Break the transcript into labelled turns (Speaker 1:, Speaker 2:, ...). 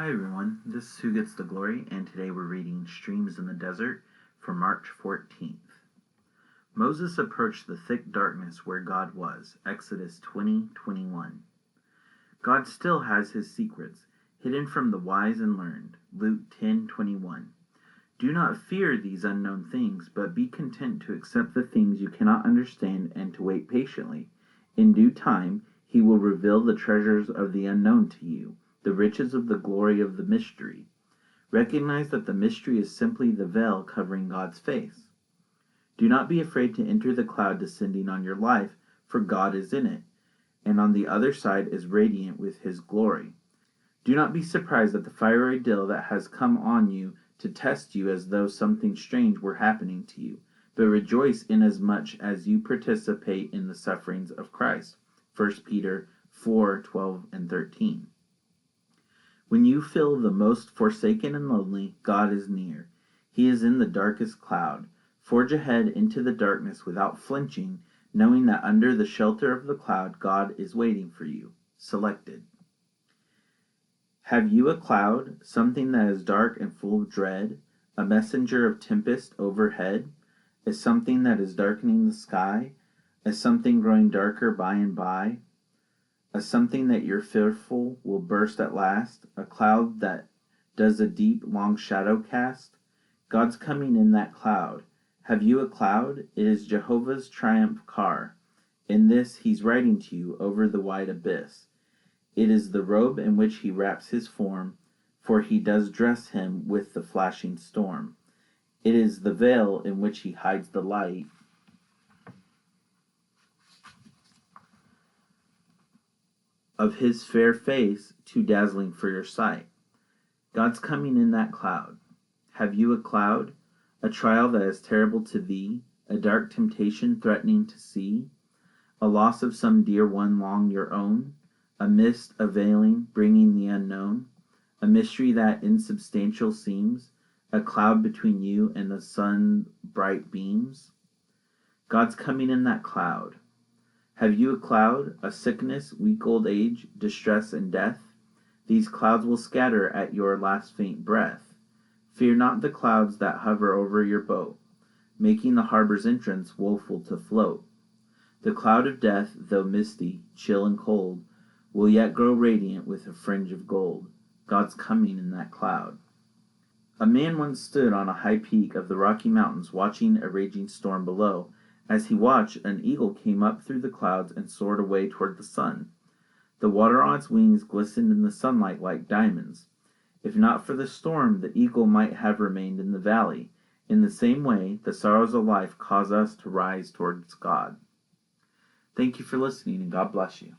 Speaker 1: Hi everyone, this is Who Gets the Glory, and today we're reading Streams in the Desert for March 14th. Moses approached the thick darkness where God was, Exodus 20:21. God still has his secrets, hidden from the wise and learned, Luke 10:21. Do not fear these unknown things, but be content to accept the things you cannot understand and to wait patiently. In due time, he will reveal the treasures of the unknown to you, the riches of the glory of the mystery. Recognize that the mystery is simply the veil covering God's face. Do not be afraid to enter the cloud descending on your life, for God is in it, and on the other side is radiant with his glory. Do not be surprised at the fiery ordeal that has come on you to test you as though something strange were happening to you, but rejoice inasmuch as you participate in the sufferings of Christ. 1 Peter 4:12 and 13. When you feel the most forsaken and lonely, God is near. He is in the darkest cloud. Forge ahead into the darkness without flinching, knowing that under the shelter of the cloud, God is waiting for you. Selected. Have you a cloud, something that is dark and full of dread, a messenger of tempest overhead, a something that is darkening the sky, a something growing darker by and by, a something that you're fearful will burst at last, a cloud that does a deep, long shadow cast? God's coming in that cloud. Have you a cloud? It is Jehovah's triumph car. In this he's writing to you over the wide abyss. It is the robe in which he wraps his form, for he does dress him with the flashing storm. It is the veil in which he hides the light of his fair face, too dazzling for your sight. God's coming in that cloud. Have you a cloud? A trial that is terrible to thee, a dark temptation threatening to see, a loss of some dear one long your own, a mist, a veiling, bringing the unknown, a mystery that insubstantial seems, a cloud between you and the sun's bright beams? God's coming in that cloud. Have you a cloud, a sickness, weak old age, distress and death? These clouds will scatter at your last faint breath. Fear not the clouds that hover over your boat, making the harbor's entrance woeful to float. The cloud of death, though misty, chill and cold, will yet grow radiant with a fringe of gold. God's coming in that cloud. A man once stood on a high peak of the Rocky Mountains watching a raging storm below. As he watched, an eagle came up through the clouds and soared away toward the sun. The water on its wings glistened in the sunlight like diamonds. If not for the storm, the eagle might have remained in the valley. In the same way, the sorrows of life cause us to rise towards God. Thank you for listening, and God bless you.